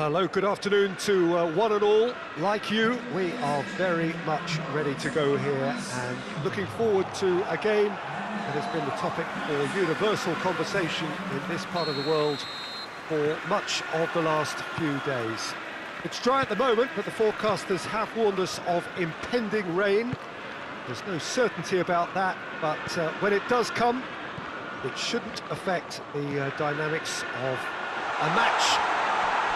Well, hello, good afternoon to one and all. Like you, we are very much ready to go here and looking forward to a game that has been the topic for universal conversation in this part of the world for much of the last few days. It's dry at the moment, but the forecasters have warned us of impending rain. There's no certainty about that, but when it does come, it shouldn't affect the dynamics of a match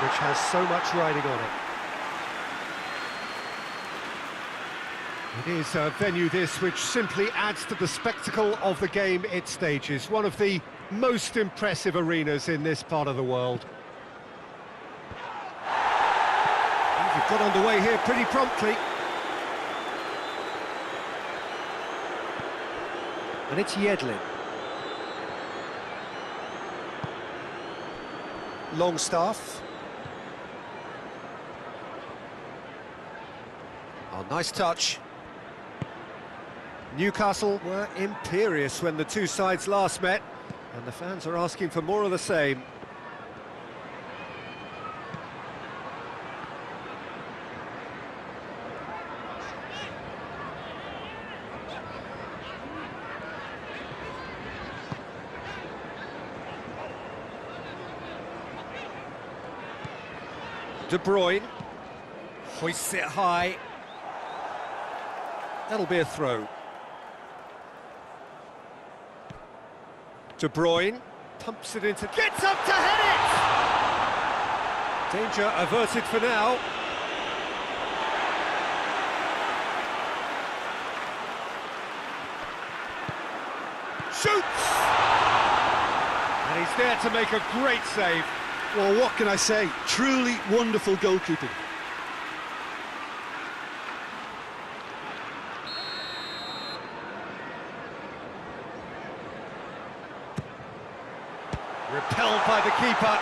which has so much riding on it. It is a venue this which simply adds to the spectacle of the game it stages, one of the most impressive arenas in this part of the world. We've got underway here pretty promptly. And it's Yedlin. Longstaff. Oh, nice touch. Newcastle were imperious when the two sides last met, and the fans are asking for more of the same. De Bruyne hoists it high. That'll be a throw. De Bruyne pumps it into... Gets up to head it! Danger averted for now. Shoots! And he's there to make a great save. Well, what can I say? Truly wonderful goalkeeping. Repelled by the keeper.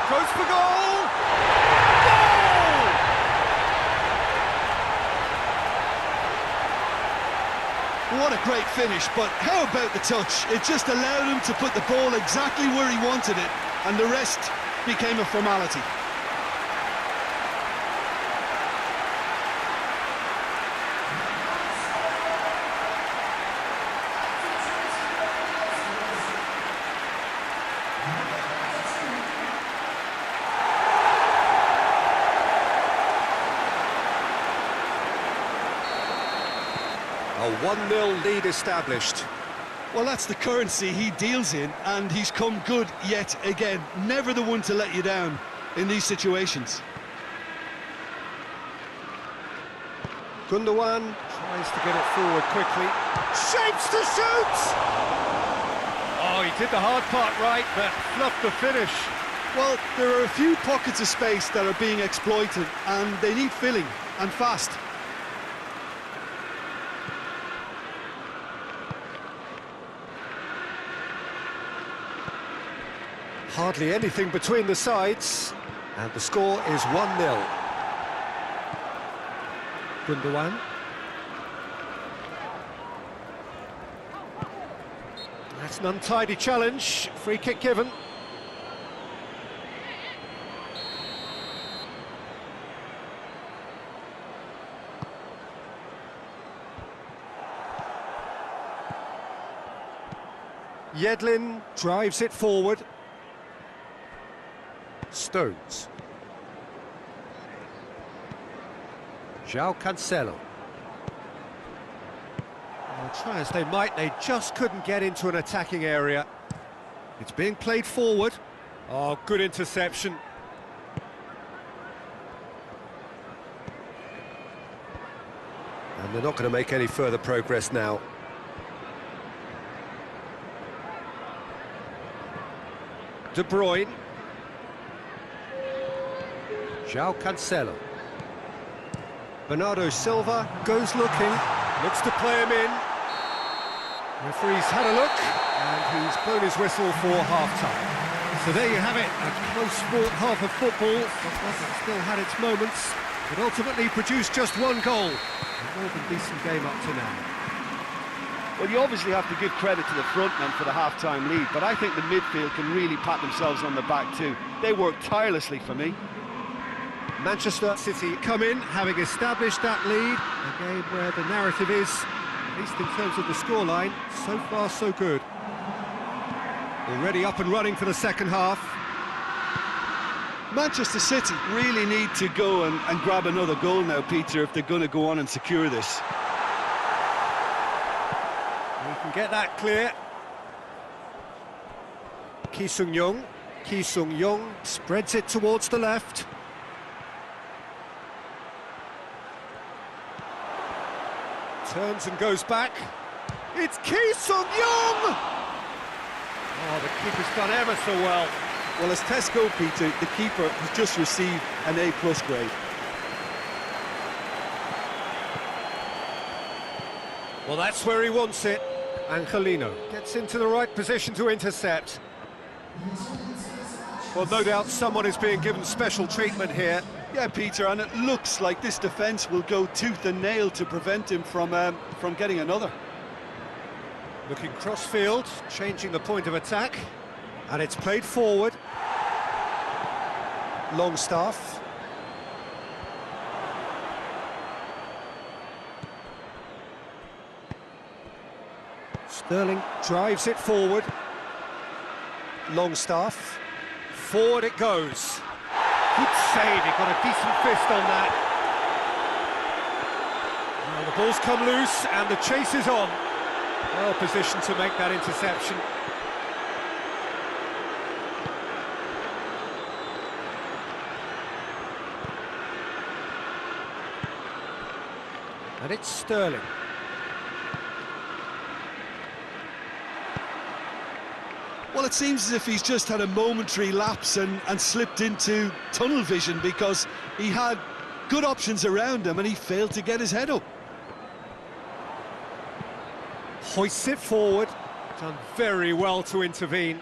Goes for goal! What a great finish, but how about the touch? It just allowed him to put the ball exactly where he wanted it, and the rest became a formality. A 1-0 lead established. Well, that's the currency he deals in, and he's come good yet again. Never the one to let you down in these situations. Gundogan tries to get it forward quickly. Shapes to shoot! Oh, he did the hard part right, but fluffed the finish. Well, there are a few pockets of space that are being exploited, and they need filling, and fast. Hardly anything between the sides, and the score is 1-0. Gundogan. That's an untidy challenge, free kick given. Yedlin drives it forward. Stones. João Cancelo. Well, try as they might, they just couldn't get into an attacking area. It's being played forward. Oh, good interception. And they're not going to make any further progress now. De Bruyne. João Cancelo. Bernardo Silva goes looking, looks to play him in. Referee's had a look, and he's blown his whistle for half-time. So there you have it, a close-fought half of football, but one that still had its moments. But ultimately produced just one goal. A more than decent game up to now. Well, you obviously have to give credit to the front men for the half-time lead, but I think the midfield can really pat themselves on the back too. They work tirelessly for me. Manchester City come in, having established that lead. A game where the narrative is, at least in terms of the scoreline, so far so good. Already up and running for the second half. Manchester City really need to go and grab another goal now, Peter, if they're going to go on and secure this. We can get that clear. Ki Sung-young spreads it towards the left. Turns and goes back. It's Ki Sung-young! Oh, the keeper's done ever so well. Well, as tests go, Peter, the keeper has just received an A+ grade. Well, that's where he wants it. Angelino gets into the right position to intercept. Well, no doubt someone is being given special treatment here. Yeah, Peter, and it looks like this defence will go tooth and nail to prevent him from getting another. Looking cross-field, changing the point of attack. And it's played forward. Longstaff. Sterling drives it forward. Longstaff. Forward it goes. Good save, he got a decent fist on that. Well, the ball's come loose and the chase is on. Well positioned to make that interception. And it's Sterling. Well, it seems as if he's just had a momentary lapse and slipped into tunnel vision, because he had good options around him and he failed to get his head up. Hoists it forward. Done very well to intervene.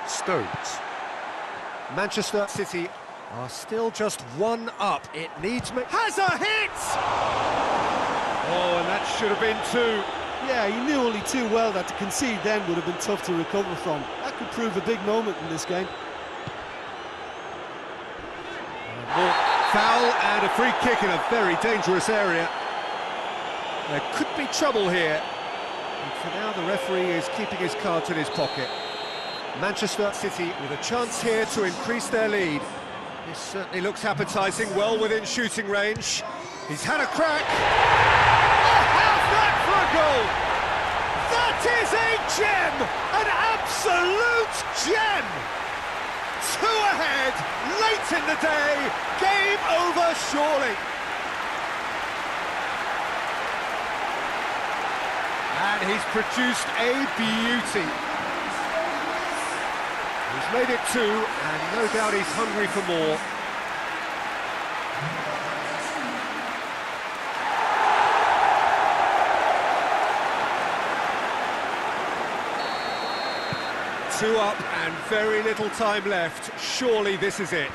Stones. Manchester City are still just one up. It needs... Has a hit! Oh, and that should have been two. Yeah, he knew only too well that to concede then would have been tough to recover from. That could prove a big moment in this game. Foul and a free kick in a very dangerous area. There could be trouble here. And for now, the referee is keeping his cards in his pocket. Manchester City with a chance here to increase their lead. This certainly looks appetising, well within shooting range. He's had a crack. Oh, how's that for a goal? That is a gem! An absolute gem! Two ahead, late in the day, game over surely. And he's produced a beauty. He's made it two, and no doubt he's hungry for more. Two up and very little time left. Surely this is it.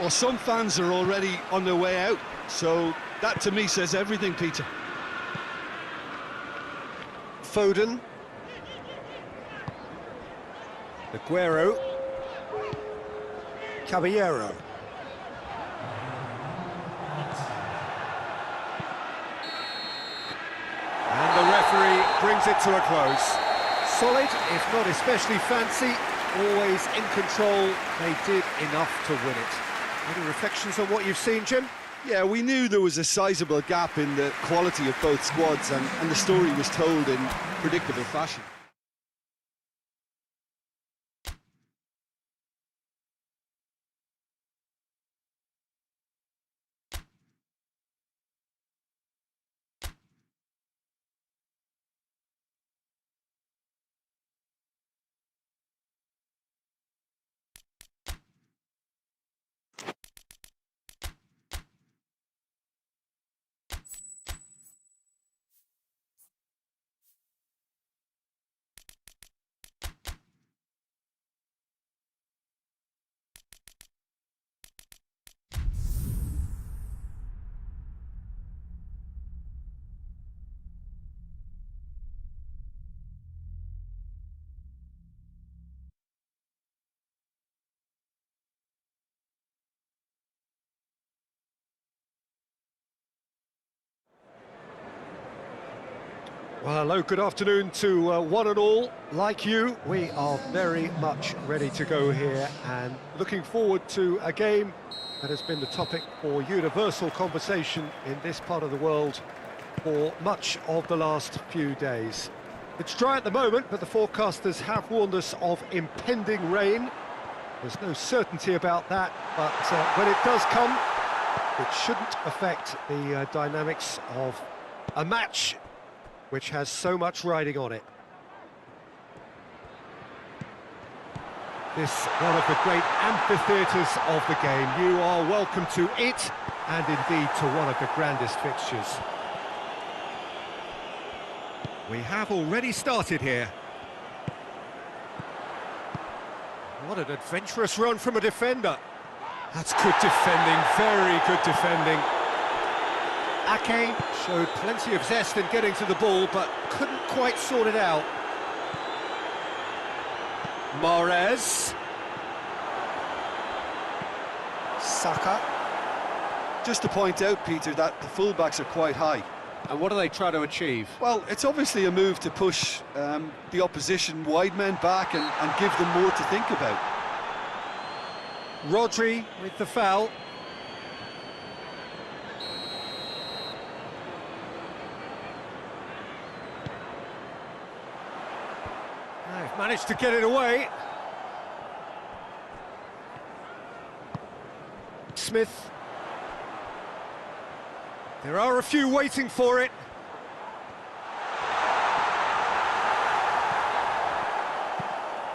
Well, some fans are already on their way out, so that to me says everything, Peter. Foden. Aguero. Caballero. And the referee brings it to a close. Solid, if not especially fancy, always in control. They did enough to win it. Any reflections on what you've seen, Jim? Yeah, we knew there was a sizable gap in the quality of both squads, and the story was told in predictable fashion. Well, hello, good afternoon to one and all. Like you, we are very much ready to go here and looking forward to a game that has been the topic for universal conversation in this part of the world for much of the last few days. It's dry at the moment, but the forecasters have warned us of impending rain. There's no certainty about that, but when it does come, it shouldn't affect the dynamics of a match which has so much riding on it. This one of the great amphitheatres of the game. You are welcome to it, and indeed to one of the grandest fixtures. We have already started here. What an adventurous run from a defender. That's good defending, very good defending. Ake showed plenty of zest in getting to the ball, but couldn't quite sort it out. Mahrez. Saka. Just to point out, Peter, that the fullbacks are quite high. And what do they try to achieve? Well, it's obviously a move to push the opposition wide men back and give them more to think about. Rodri with the foul. They've managed to get it away. Smith. There are a few waiting for it.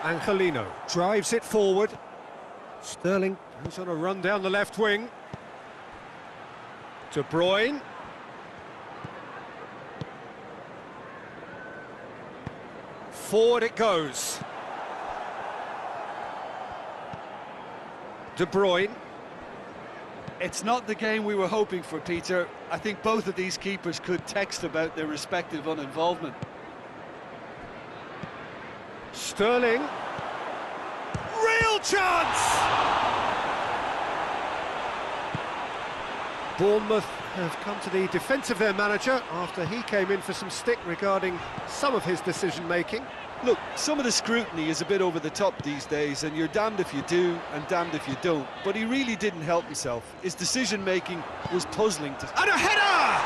Angelino drives it forward. Sterling, who's on a run down the left wing. De Bruyne. Forward it goes. De Bruyne. It's not the game we were hoping for, Peter. I think both of these keepers could text about their respective uninvolvement. Sterling. Real chance! Bournemouth have come to the defence of their manager after he came in for some stick regarding some of his decision-making. Look, some of the scrutiny is a bit over the top these days, and you're damned if you do and damned if you don't. But he really didn't help himself. His decision-making was puzzling to... And a header!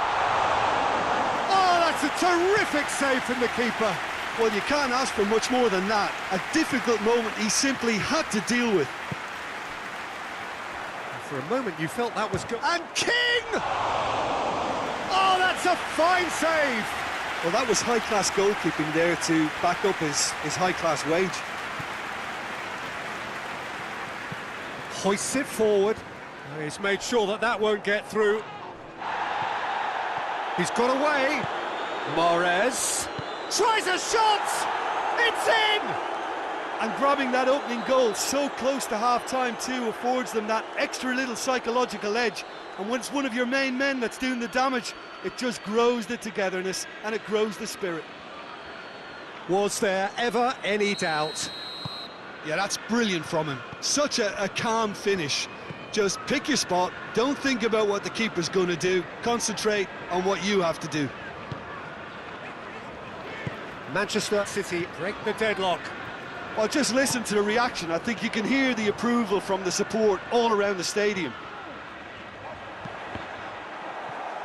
Oh, that's a terrific save from the keeper. Well, you can't ask for much more than that. A difficult moment he simply had to deal with. For a moment you felt that was good. And King! Oh, that's a fine save! Well, that was high-class goalkeeping there to back up his high-class wage. Hoists it forward. He's made sure that that won't get through. He's got away. Mahrez tries a shot! It's in! And grabbing that opening goal so close to half-time too affords them that extra little psychological edge. And when it's one of your main men that's doing the damage, it just grows the togetherness and it grows the spirit. Was there ever any doubt? Yeah, that's brilliant from him. Such a calm finish. Just pick your spot, don't think about what the keeper's going to do, concentrate on what you have to do. Manchester City break the deadlock. Well, just listen to the reaction. I think you can hear the approval from the support all around the stadium.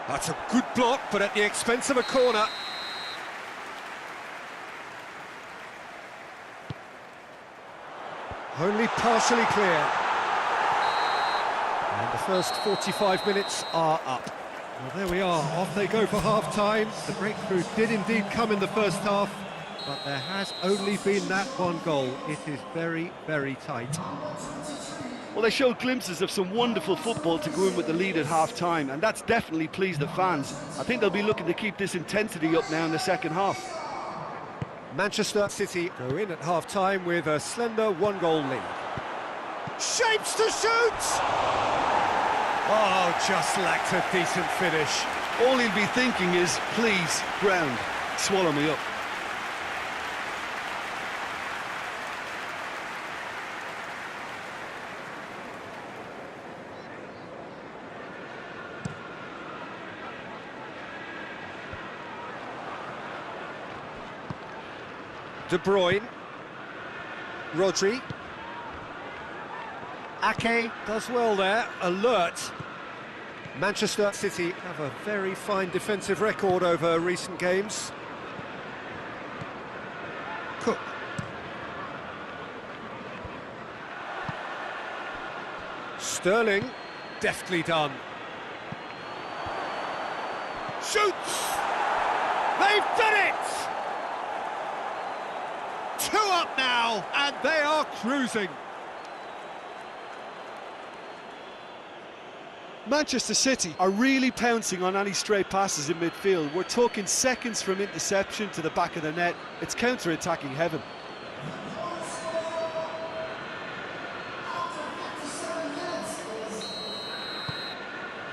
That's a good block, but at the expense of a corner. Only partially clear. And the first 45 minutes are up. Well, there we are, off they go for half-time. The breakthrough did indeed come in the first half, but there has only been that one goal. It is very, very tight. Well, they showed glimpses of some wonderful football to go in with the lead at half-time, and that's definitely pleased the fans. I think they'll be looking to keep this intensity up now in the second half. Manchester City go in at half-time with a slender one-goal lead. Shapes to shoot! Oh, just lacked a decent finish. All he'll be thinking is, please, ground, swallow me up. De Bruyne. Rodri. Ake does well there, alert. Manchester City have a very fine defensive record over recent games. Cook. Sterling, deftly done. Shoots! They've done it! 2 up now, and they are cruising. Manchester City are really pouncing on any stray passes in midfield. We're talking seconds from interception to the back of the net. It's counter-attacking heaven.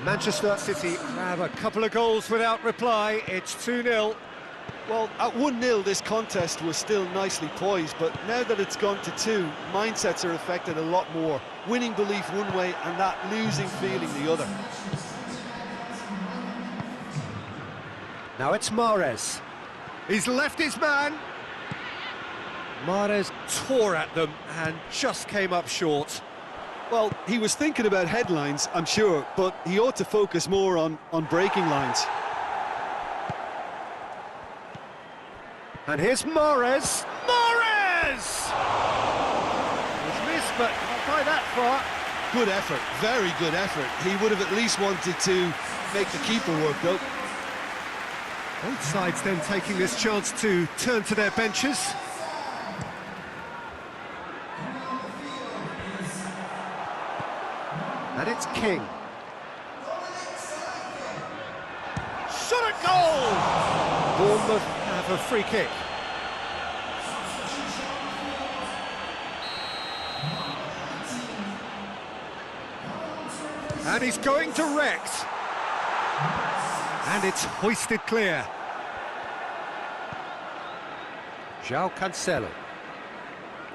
Manchester City have a couple of goals without reply. It's 2-0. Well, at 1-0 this contest was still nicely poised, but now that it's gone to 2, mindsets are affected a lot more. Winning belief one way and that losing feeling the other. Now it's Mahrez. He's left his man. Mahrez tore at them and just came up short. Well, he was thinking about headlines, I'm sure, but he ought to focus more on breaking lines. And here's Mahrez. Mahrez! He's missed, but not by that far. Good effort, very good effort. He would have at least wanted to make the keeper work, though. Both sides then taking this chance to turn to their benches. And it's King. Shot at goal! Bournemouth have a free kick. And he's going direct. And it's hoisted clear. João Cancelo.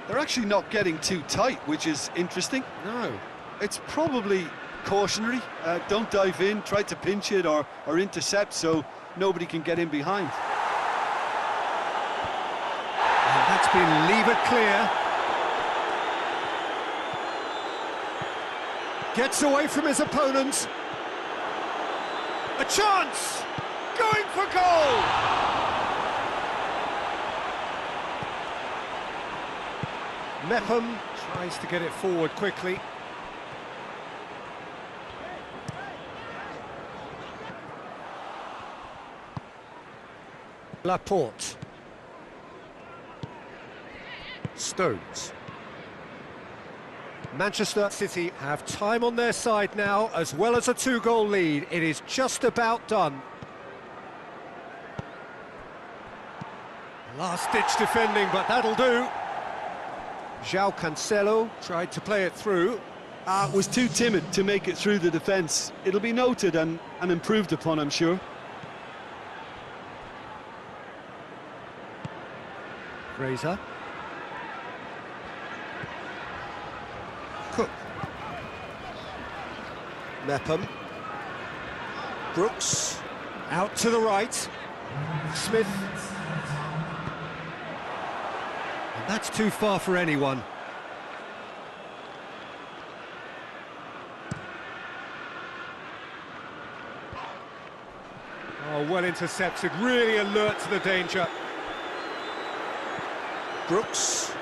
They're actually not getting too tight, which is interesting. No. It's probably cautionary. Don't dive in, try to pinch it or intercept so nobody can get in behind. And that's been levered clear. Gets away from his opponent. A chance! Going for goal! Mepham tries to get it forward quickly. Laporte. Stones. Manchester City have time on their side now, as well as a 2-goal lead. It is just about done. Last-ditch defending, but that'll do. João Cancelo tried to play it through. Was too timid to make it through the defence. It'll be noted and improved upon, I'm sure. Fraser. Cook. Mepham. Brooks. Out to the right. Smith. And that's too far for anyone. Oh, well intercepted, really alert to the danger. Brooks.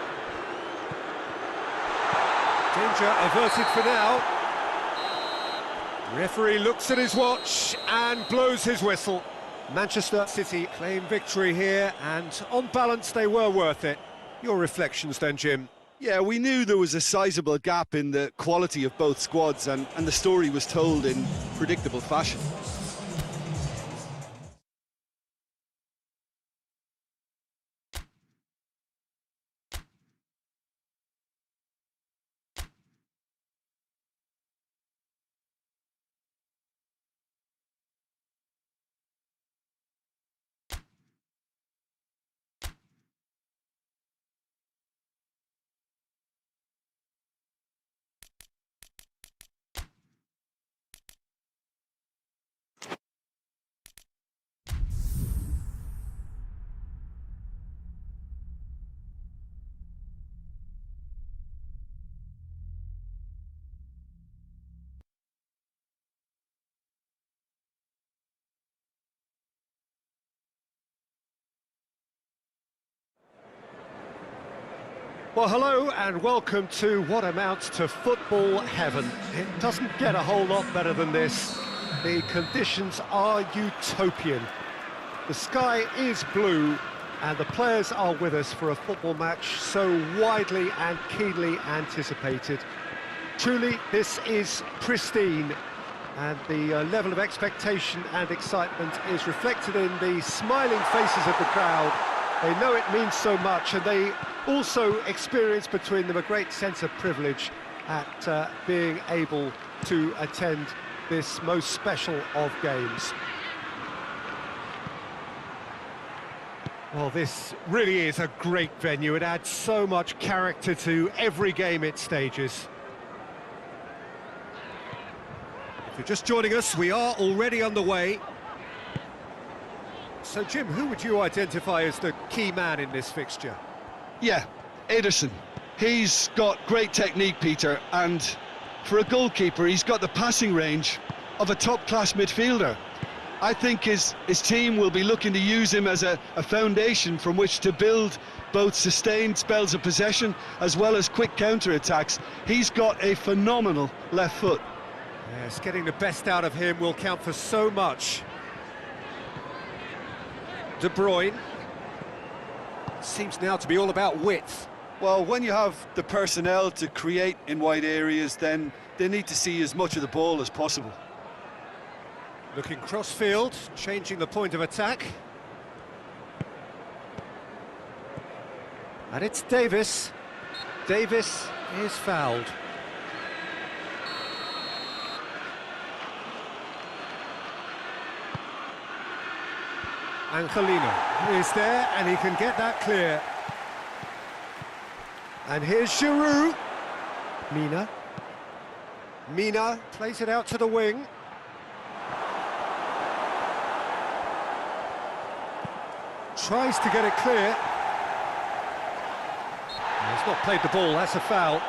Danger averted for now. Referee looks at his watch and blows his whistle. Manchester City claim victory here, and on balance they were worth it. Your reflections then, Jim? Yeah, we knew there was a sizable gap in the quality of both squads, and the story was told in predictable fashion. Well, hello and welcome to what amounts to football heaven. It doesn't get a whole lot better than this. The conditions are utopian. The sky is blue and the players are with us for a football match so widely and keenly anticipated. Truly, this is pristine, and the level of expectation and excitement is reflected in the smiling faces of the crowd. They know it means so much, and they also experience between them a great sense of privilege at being able to attend this most special of games. Well, this really is a great venue. It adds so much character to every game it stages. If you're just joining us, we are already underway. So, Jim, who would you identify as the key man in this fixture? Yeah, Ederson. He's got great technique, Peter, and for a goalkeeper, he's got the passing range of a top-class midfielder. I think his team will be looking to use him as a foundation from which to build both sustained spells of possession as well as quick counter-attacks. He's got a phenomenal left foot. Yes, getting the best out of him will count for so much. De Bruyne. Seems now to be all about width. Well, when you have the personnel to create in wide areas, then they need to see as much of the ball as possible. Looking cross-field, changing the point of attack. And it's Davis. Davis is fouled. Angelino is there, and he can get that clear. And here's Giroud. Mina plays it out to the wing. Tries to get it clear. He's not played the ball, that's a foul.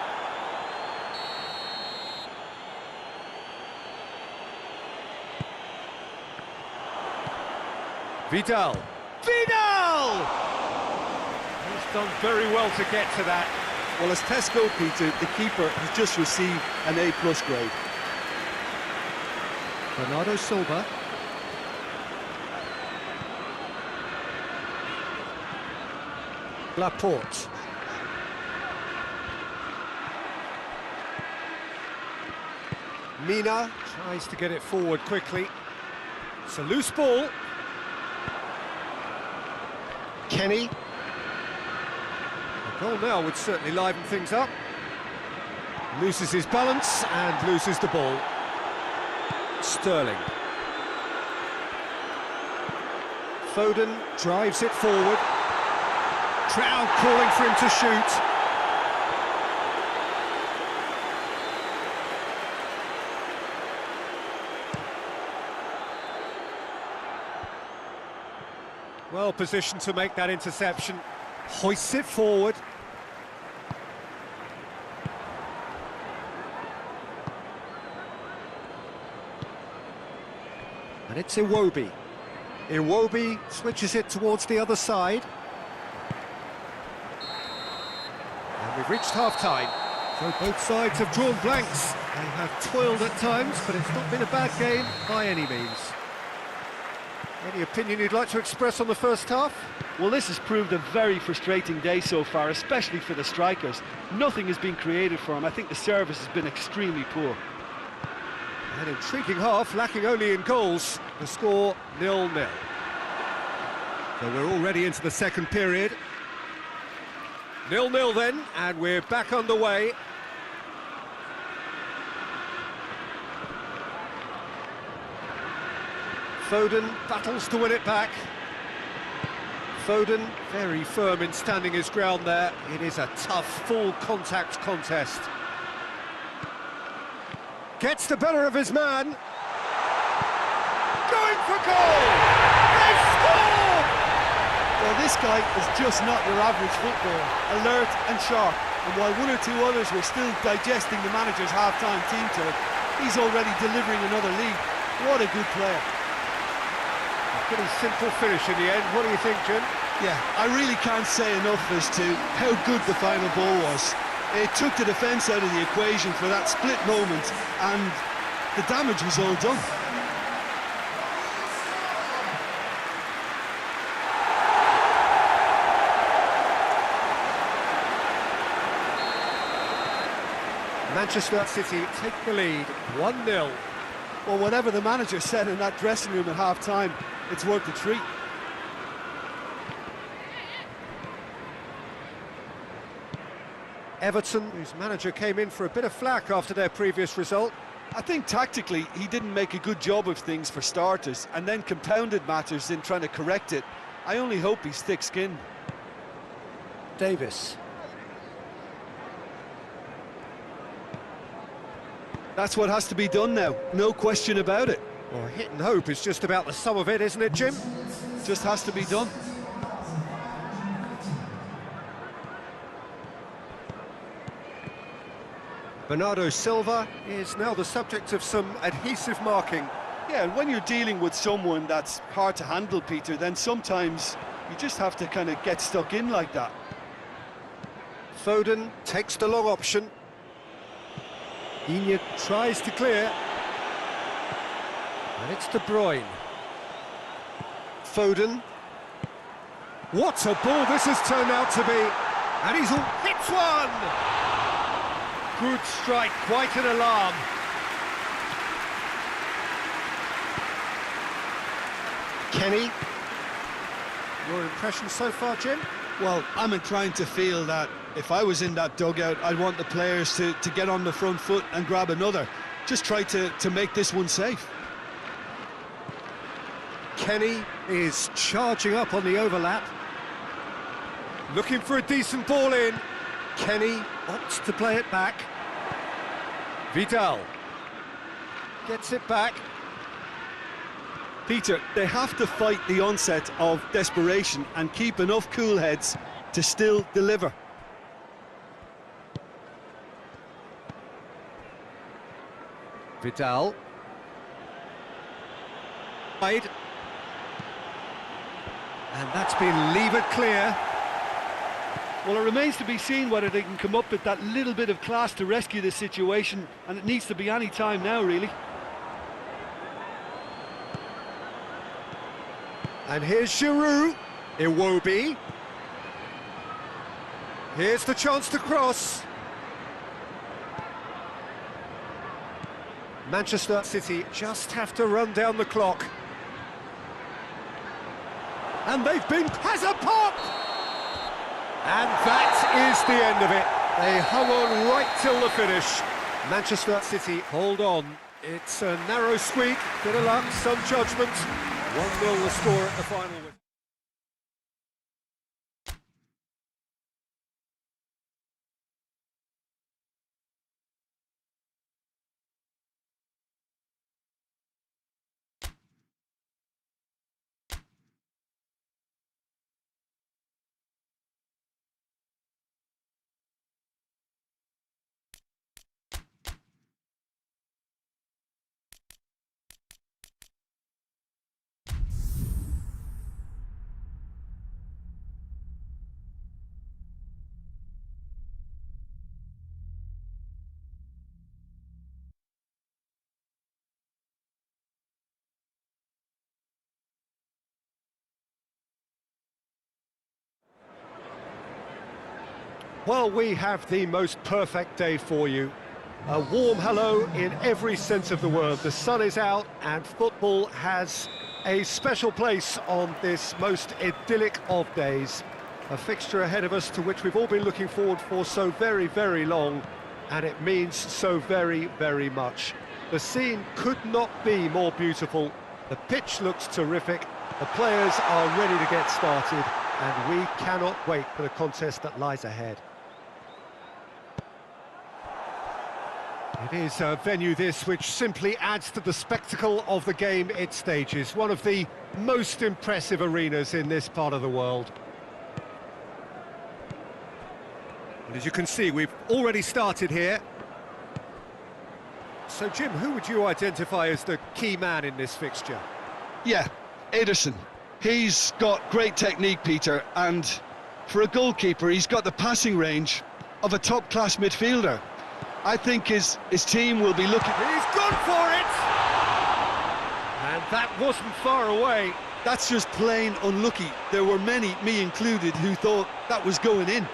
Vidal! He's done very well to get to that. Well, as Tesco, Peter, the keeper has just received an A+ grade. Bernardo Silva. Laporte. Mina tries to get it forward quickly. It's a loose ball. Kenny. The goal now would certainly liven things up. Loses his balance and loses the ball. Sterling. Foden drives it forward. Crowd calling for him to shoot. Well positioned to make that interception. Hoists it forward. And it's Iwobi. Iwobi switches it towards the other side. And we've reached half-time. So both sides have drawn blanks. They have toiled at times, but it's not been a bad game by any means. Any opinion you'd like to express on the first half? Well, this has proved a very frustrating day so far, especially for the strikers. Nothing has been created for them. I think the service has been extremely poor. An intriguing half, lacking only in goals. The score 0-0. So we're already into the second period. 0-0 then, and we're back underway. Foden battles to win it back. Foden very firm in standing his ground there. It is a tough, full contact contest. Gets the better of his man. Going for goal! They scored! Well, this guy is just not your average footballer. Alert and sharp. And while one or two others were still digesting the manager's half-time team talk, he's already delivering another lead. What a good player. A pretty simple finish in the end. What do you think, Jim? Yeah, I really can't say enough as to how good the final ball was. It took the defence out of the equation for that split moment, and the damage was all done. Manchester City take the lead, 1-0. Well, whatever the manager said in that dressing room at half-time, it's worth the treat. Everton, whose manager came in for a bit of flack after their previous result. I think tactically he didn't make a good job of things for starters, and then compounded matters in trying to correct it. I only hope he's thick-skinned. Davis. That's what has to be done now, no question about it. Well, hit and hope is just about the sum of it, isn't it, Jim? Just has to be done. Bernardo Silva is now the subject of some adhesive marking. Yeah, and when you're dealing with someone that's hard to handle, Peter, then sometimes you just have to kind of get stuck in like that. Foden takes the long option. Digne tries to clear. And it's De Bruyne. Foden. What a ball this has turned out to be. And he's hits one! Good strike, quite an alarm. Kenny. Your impression so far, Jim? Well, I'm inclined to feel that if I was in that dugout, I'd want the players to get on the front foot and grab another. Just try to make this one safe. Kenny is charging up on the overlap. Looking for a decent ball in. Kenny opts to play it back. Vidal gets it back. Peter, they have to fight the onset of desperation and keep enough cool heads to still deliver. Vidal. Wide. And that's been levered clear. Well, it remains to be seen whether they can come up with that little bit of class to rescue this situation, and it needs to be any time now, really. And here's Giroud. Iwobi. Here's the chance to cross. Manchester City just have to run down the clock. And they've been... has a pop! And that is the end of it. They hung on right till the finish. Manchester City hold on. It's a narrow squeak, bit of luck, some judgment. 1-0 the score at the final. Well, we have the most perfect day for you. A warm hello in every sense of the word. The sun is out and football has a special place on this most idyllic of days. A fixture ahead of us to which we've all been looking forward for so very, very long, and it means so very, very much. The scene could not be more beautiful. The pitch looks terrific. The players are ready to get started, and we cannot wait for the contest that lies ahead. It is a venue this which simply adds to the spectacle of the game it stages. One of the most impressive arenas in this part of the world. And as you can see, we've already started here. So, Jim, who would you identify as the key man in this fixture? Yeah, Ederson. He's got great technique, Peter, and for a goalkeeper, he's got the passing range of a top-class midfielder. I think his team will be looking... He's gone for it! And that wasn't far away. That's just plain unlucky. There were many, me included, who thought that was going in.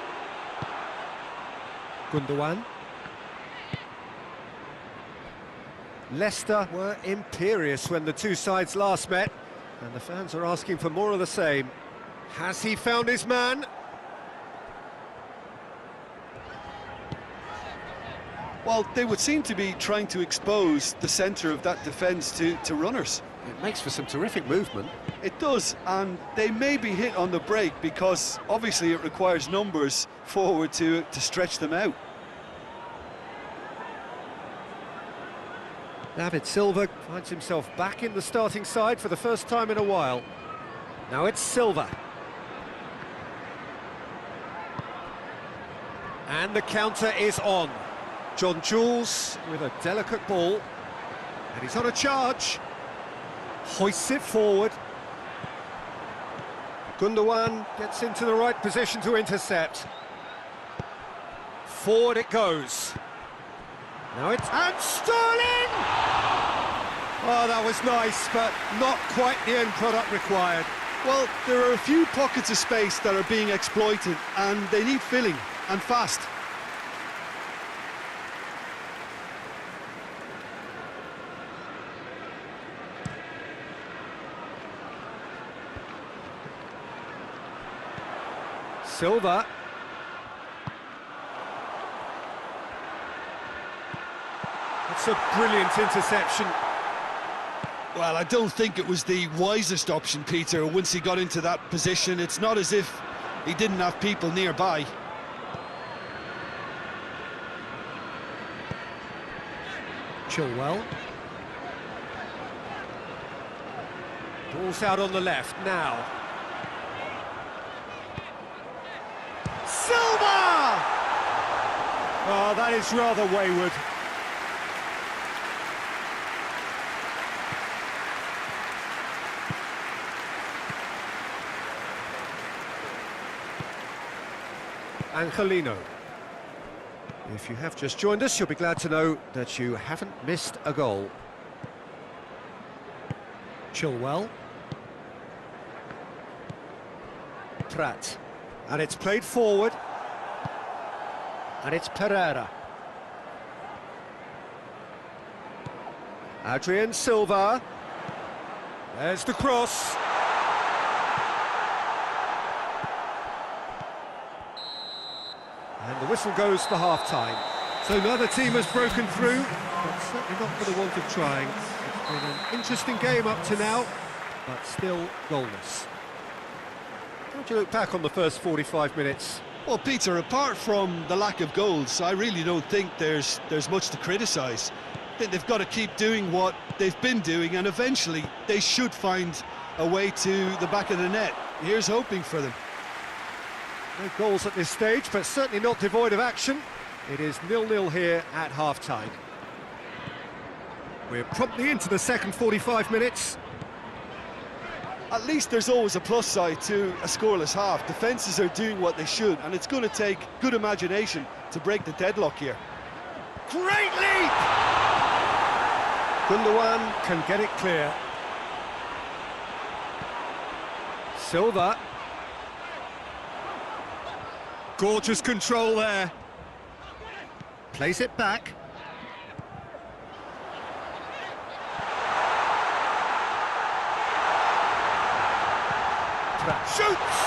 Gundogan. Leicester were imperious when the two sides last met, and the fans are asking for more of the same. Has he found his man? Well, they would seem to be trying to expose the centre of that defence to runners. It makes for some terrific movement. It does, and they may be hit on the break because obviously it requires numbers forward to stretch them out. David Silva finds himself back in the starting side for the first time in a while. Now it's Silva. And the counter is on. John Jules with a delicate ball. And he's on a charge. Hoists it forward. Gundogan gets into the right position to intercept. Forward it goes. Now it's... And Sterling! Oh, that was nice, but not quite the end product required. Well, there are a few pockets of space that are being exploited, and they need filling, and fast. Silva. It's a brilliant interception. Well, I don't think it was the wisest option, Peter, once he got into that position. It's not as if he didn't have people nearby. Chilwell. Ball's out on the left now. Silva! Oh, that is rather wayward. Angelino. If you have just joined us, you'll be glad to know that you haven't missed a goal. Chilwell. Pratt. And it's played forward. And it's Pereira. Adrian Silva. There's the cross. And the whistle goes for half-time. So neither team has broken through, but certainly not for the want of trying. It's been an interesting game up to now, but still goalless. How do you look back on the first 45 minutes? Well, Peter, apart from the lack of goals, I really don't think there's much to criticise. I think they've got to keep doing what they've been doing, and eventually they should find a way to the back of the net. Here's hoping for them. No goals at this stage, but certainly not devoid of action. It is 0-0 here at half-time. We're promptly into the second 45 minutes. At least there's always a plus side to a scoreless half. Defences are doing what they should, and it's going to take good imagination to break the deadlock here. Great leap! Gundogan can get it clear. Silva. Gorgeous control there. Plays it back. Shoots!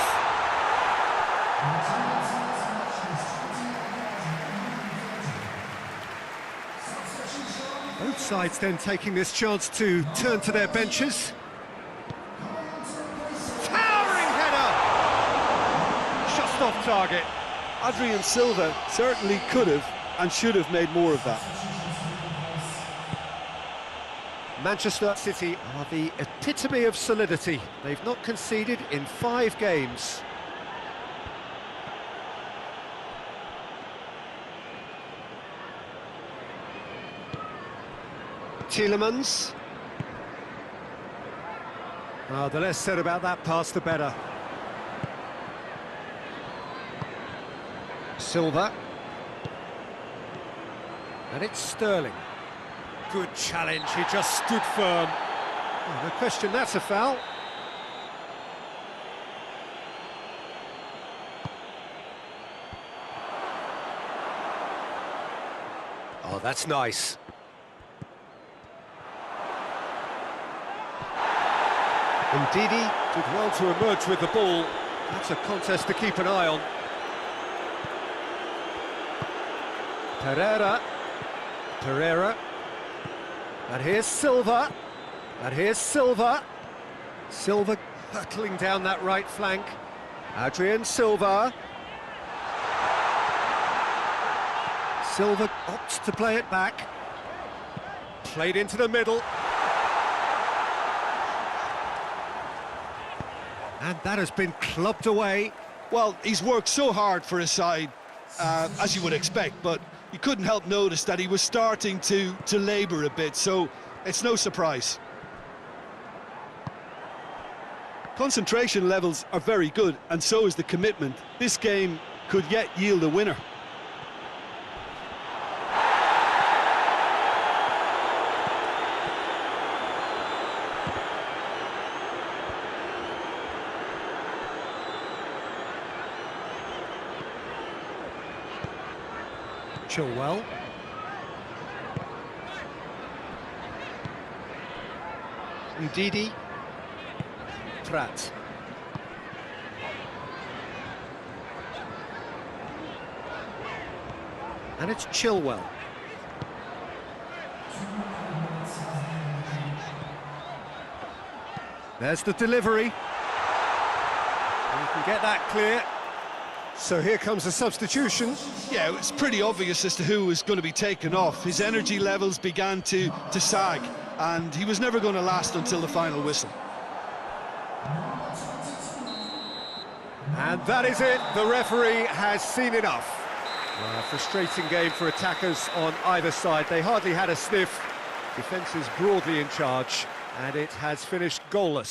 Both sides then taking this chance to turn to their benches. Towering header! Just off target. Adrian Silva certainly could have and should have made more of that. Manchester City are the epitome of solidity. They've not conceded in 5 games. Tielemans. The less said about that pass, the better. Silva. And it's Sterling. Good challenge, he just stood firm. No question, that's a foul. Oh, that's nice. Ndidi did well to emerge with the ball. That's a contest to keep an eye on. Pereira. And here's Silva. Silva hurtling down that right flank. Adrian Silva. Silva opts to play it back. Played into the middle. And that has been clubbed away. Well, he's worked so hard for his side, as you would expect, but you couldn't help notice that he was starting to labour a bit, so it's no surprise. Concentration levels are very good, and so is the commitment. This game could yet yield a winner. Chilwell. Ndidi. Pratt. And it's Chilwell. There's the delivery. And you can get that clear. So here comes the substitution. Yeah, it's pretty obvious as to who was going to be taken off. His energy levels began to sag, and he was never going to last until the final whistle. And that is it. The referee has seen enough. A frustrating game for attackers on either side. They hardly had a sniff. Defence is broadly in charge, and it has finished goalless.